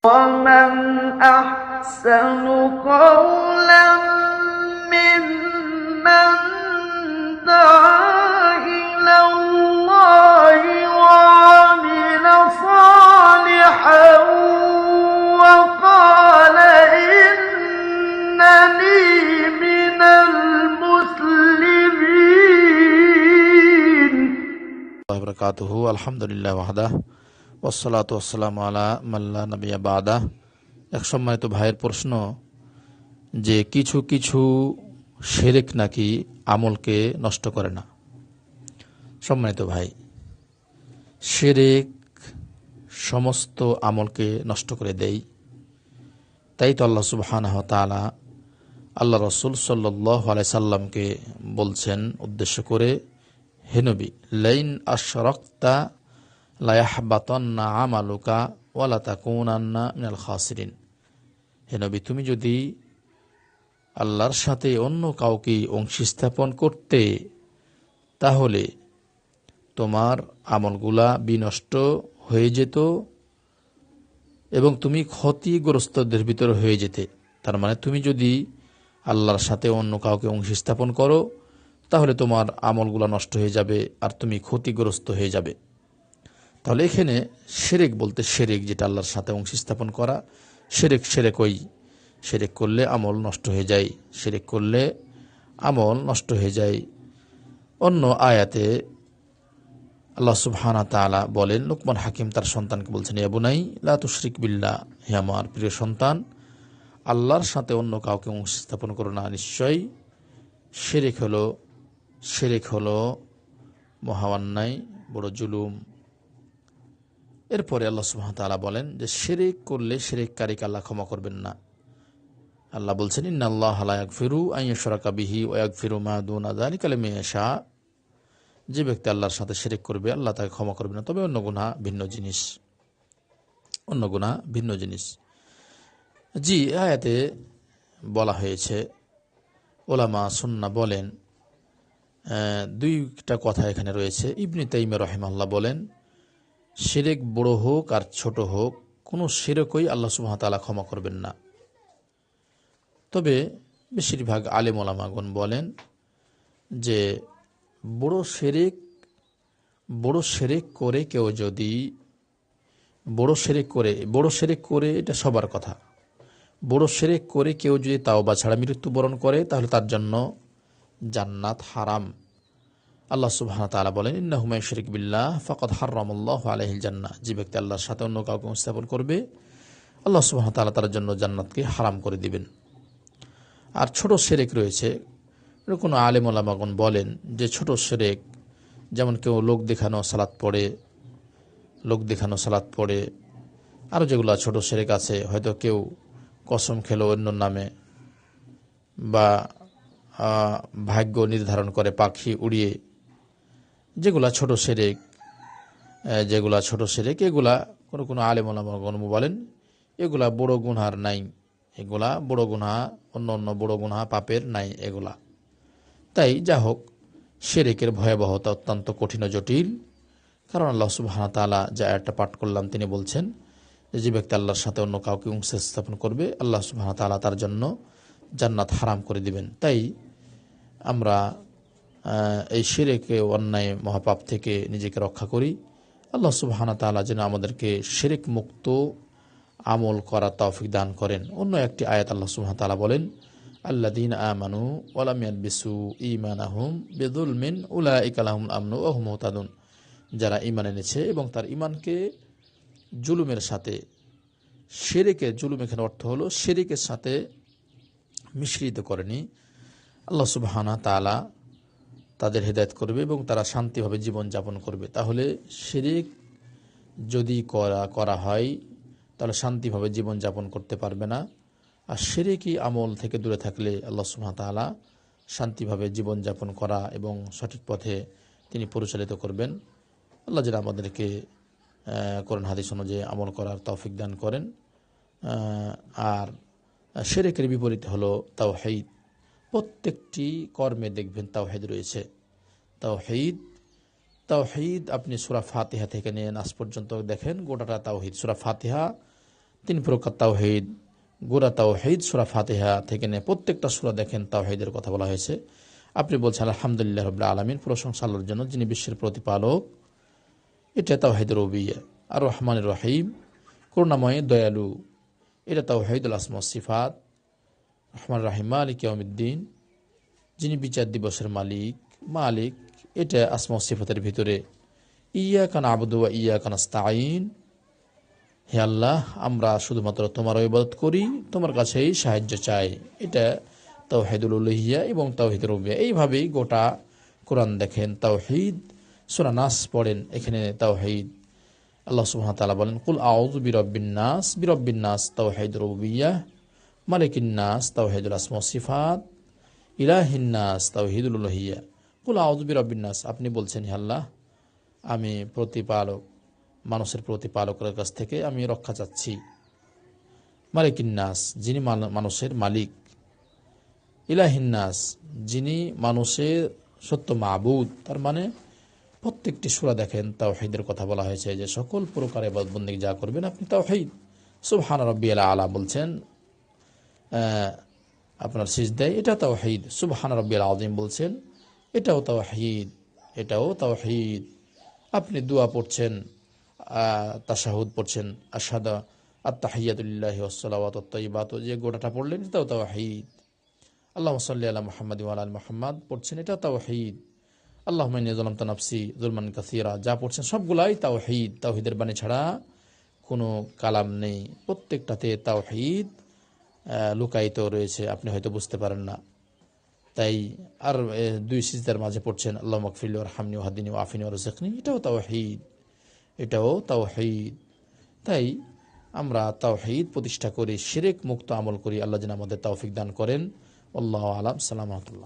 ومن أحسن قولا ممن دعا إلى الله وعمل صالحا وقال إنني من المسلمين. আলহামদুলিল্লাহ ওয়াহদাহ ওয়াসসালাতু ওয়াসসালামু আলা মান লা নাবিয়্যা বা'দাহ। এক সম্মানিত ভাইয়ের প্রশ্ন যে কিছু কিছু শিরক নাকি আমলকে নষ্ট করে না। সম্মানিত ভাই, শিরক সমস্ত আমলকে নষ্ট করে দেয়। তাই তো আল্লাহ সুবহানাহু ওয়া তাআলা আল্লাহ রাসূল সাল্লাল্লাহু আলাইহি সাল্লামকে বলছেন উদ্দেশ্য করে, হে নবী, লাইন আশরাকতা লা ইয়াহবাতান্না আমালুকা ওয়া লা তাকুনান্না মিনাল খাসিরিন। হে নবী, তুমি যদি আল্লাহর সাথে অন্য কাউকে অংশী স্থাপন করতে, তাহলে তোমার আমলগুলা বিনষ্ট হয়ে যেত এবং তুমি ক্ষতিগ্রস্তদের ভিতরে হয়ে যেতে। তার মানে তুমি যদি আল্লাহর সাথে অন্য কাউকে অংশী স্থাপন করো, তাহলে তোমার আমলগুলা নষ্ট হয়ে যাবে আর তুমি ক্ষতিগ্রস্ত হয়ে যাবে। তাহলে এখানে শিরক বলতে শিরক যেটা আল্লাহর সাথে অংশী স্থাপন করা, শিরক করলে আমল নষ্ট হয়ে যায়, শিরক করলে আমল নষ্ট হয়ে যায়। অন্য আয়াতে আল্লাহ সুবহানাহু ওয়া তাআলা বলেন, লুকমান হাকিম তার সন্তানকে বলছেন, ইয়া বুনাই লা তুশরিক বিল্লাহ, হে আমার প্রিয় সন্তান, আল্লাহর সাথে অন্য কাউকে অংশী স্থাপন করো না। নিশ্চয়ই শিরক হলো মহা অন্যায়, বড় জুলুম। এরপরে আল্লাহ সুবহানাহু ওয়া তাআলা বলেন যে শিরক করলে শিরককারীকে আল্লাহ ক্ষমা করবেন না। আল্লাহ বলছেন, ইন্নাল্লাহা লা ইয়াগফিরু আন ইউশরাকা বিহি ওয়া ইয়াগফিরু মা দুনা যালিকা লিমান ইয়াশা। যে ব্যক্তি আল্লাহর সাথে শিরক করবে, আল্লাহ তাকে ক্ষমা করবে না, তবে অন্য গুনাহ ভিন্ন জিনিস। জি, আয়াতে বলা হয়েছে, ওলামা সুন্নাহ বলেন, দুইটা কথা এখানে রয়েছে। ইবনে তাইমিয়া রাহিমাহুল্লাহ বলেন, শিরক বড় হোক আর ছোট হোক, কোনো শিরকই আল্লাহ সুবহানাহু ওয়া তাআলা ক্ষমা করবেন না। তবে বেশিরভাগ আলেম ওলামাগণ বলেন যে বড় শিরক করে কেউ যদি বড় শিরক করে এটা সবার কথা, বড় শিরক করে কেউ যদি তাওবা ছাড়া মৃত্যুবরণ করে, তাহলে তার জন্য জান্নাত হারাম। আল্লাহ সুবহানাহু ওয়া তাআলা বলেন, ইন্নাহু মান ইউশরিক বিল্লাহ ফাকাদ হারামাল্লাহু আলাইহিল জান্নাহ। যে ব্যক্তি আল্লাহর সাথে অন্য কাউকে স্থাপন করবে, আল্লাহ সুবহানাহু ওয়া তাআলা তার জন্য জান্নাতকে হারাম করে দিবেন। আর ছোট শিরক রয়েছে, কোনো আলেম ওলামাগণ বলেন যে ছোট শিরক, যেমন কেউ লোক দেখানো সালাত পড়ে, আরও যেগুলো ছোট শিরক আছে, হয়তো কেউ কসম খেলো অন্য নামে, বা ভাগ্য নির্ধারণ করে পাখি উড়িয়ে, যেগুলা ছোট শিরক, এগুলা কোনো আলেম ওলামাগণ বলেন এগুলা বড় গুনহার নাই, এগুলা বড় গুনহা, অন্য বড় গুনহা পাপের নাই এগুলা। তাই যা হোক, শিরকের ভয়াবহতা অত্যন্ত কঠিন ও জটিল। কারণ আল্লাহ সুবহানাহু ওয়া তাআলা যে আয়াতটা পাঠ করলাম, তিনি বলছেন যে ব্যক্তি আল্লাহর সাথে অন্য কাউকে অংশ স্থাপন করবে, আল্লাহ সুবহানাহু ওয়া তাআলা তার জন্য জান্নাত হারাম করে দিবেন। তাই আমরা এই শিরকে অন্যায় মহাপাপ থেকে নিজেকে রক্ষা করি। আল্লাহ সুবহানাহু ওয়া তাআলা যেন আমাদেরকে শিরক মুক্ত আমল করার তৌফিক দান করেন। অন্য একটি আয়াত আল্লাহ সুবহানাহু ওয়া তাআলা বলেন, আল্লাযীনা আমানু ওয়া লাম ইয়ালবিসু ঈমানাহুম বিযুলমিন উলাইকা লাহুমুল আমনু ওয়া হুম মুহতাদুন। যারা ঈমান এনেছে এবং তার ঈমানকে জুলুমের সাথে, জুলুম এখানে অর্থ হলো শিরকের সাথে মিশ্রিত করেনি, আল্লাহ সুবহানাহু ওয়া তাআলা তাদের হেদায়েত করবে এবং তারা শান্তিভাবে জীবন যাপন করবে। তাহলে শিরক যদি করা হয়, তাহলে শান্তিভাবে জীবন যাপন করতে পারবে না। আর শিরকি আমল থেকে দূরে থাকলে আল্লাহ সুবহানাহু ওয়া তাআলা শান্তিভাবে জীবন যাপন করা এবং সঠিক পথে তিনি পরিচালিত করবেন। আল্লাহ যেন আমাদেরকে কোরআন হাদিস অনুযায়ী আমল করার তৌফিক দান করেন। আর শিরকের বিপরীত হলো তাওহীদ। প্রত্যেকটি কর্মে দেখবেন তাওহীদ রয়েছে। তাওহীদ আপনি সূরা ফাতিহা থেকে নিয়ে নাস পর্যন্ত দেখেন, গোটাটা তাওহীদ। সূরা ফাতিহা তিন প্রকার তাওহীদ, গোরা তাওহীদ সূরা ফাতিহা থেকে নিয়ে প্রত্যেকটা সূরা দেখেন তাওহীদের কথা বলা হয়েছে। আপনি বলছেন আলহামদুলিল্লাহ রাব্বিল আলামিন, প্রশংসা আল্লাহর জন্য যিনি বিশ্বের প্রতিপালক, এটা তাওহীদ রুবিয়্যা। আর রহমানির রহিম, করুণাময় দয়ালু, এটা তাওহীদুল আসমা ওয়াস সিফাত। রহমান রাহিম মালিক ইয়াউমিদ্দিন, যিনি বিচার দিবসের মালিক, এটা আসমা ওয়াস সিফাতের ভিতরে। ইয়াকা না'বুদু ওয়া ইয়াকা নাস্তাঈন, হে আল্লাহ আমরা শুধুমাত্র তোমার ইবাদত করি, তোমার কাছেই সাহায্য চাই, এটা তাওহীদুল উলুহিয়্যা এবং তাওহীদ রুবিয়্যা। এইভাবেই গোটা কোরআন দেখেন তাওহীদ। সূরা নাস পড়েন, এখানে তাওহীদ। আল্লাহ সুবহানাহু ওয়া তাআলা বলেন কুল আউযু বিরাব্বিন নাস তাওহীদ রুবিয়্যা, মালিকিন নাস তাওহীদুল আসমা ওয়াস সিফাত, ইলাহিন নাস তাওহীদুল উলুহিয়্যা। কুল আউযু বিরাব্বিন নাস, আপনি বলছেন হে আল্লাহ আমি প্রতিপালক, মানুষের প্রতিপালকের কাছ থেকে আমি রক্ষা চাচ্ছি। মালিকিন নাস, যিনি মানুষের মালিক। ইলাহিন নাস, যিনি মানুষের সত্য মাবুদ। তার মানে প্রত্যেকটি সূরা দেখেন তাওহীদের কথা বলা হয়েছে, যে সকল প্রকার ইবাদত বন্দেগী যা করবেন আপনি তাওহীদ। সুবহান রাব্বিয়াল আলা বলছেন আপনার সিজদায়, এটা তাওহীদ। সুবহান রাব্বিয়াল আযীম বলছেন, এটাও তাওহীদ। আপনি দোয়া পড়ছেন, তাশাহুদ পড়ছেন, আশহাদু আত-তাহিয়াতু লিল্লাহি ওয়াস সালাওয়াতুত তাইয়্যিবাতু, যে গোটাটা পড়লেন এটাও তাওহীদ। আল্লাহুম্মা সাল্লি আলা মুহাম্মাদ ওয়া আলা আলি মুহাম্মাদ পড়ছেন, এটা তাওহীদ। আল্লাহুম্মা ইন্নী যালামতু নাফসি যুলমান কাসীরা, যা পড়ছেন সবগুলাই তাওহীদ। তাওহীদের বাণী ছাড়া কোনো কালাম নেই, প্রত্যেকটাতে তাওহীদ লুকায়িত রয়েছে, আপনি হয়তো বুঝতে পারেন না। তাই আর দুই সিজদার মাঝে পড়ছেন আল্লাহুম্মা মাগফিরলি ওয়ারহামনি ওয়াহদিনি ওয়াআফিনি ওয়ারযুকনি, এটাও তাওহীদ। তাই আমরা তাওহীদ প্রতিষ্ঠা করি, শিরক মুক্ত আমল করি। আল্লাহ যেন আমাদের তৌফিক দান করেন। আল্লাহু আ'লাম। সালামু আলাইকুম।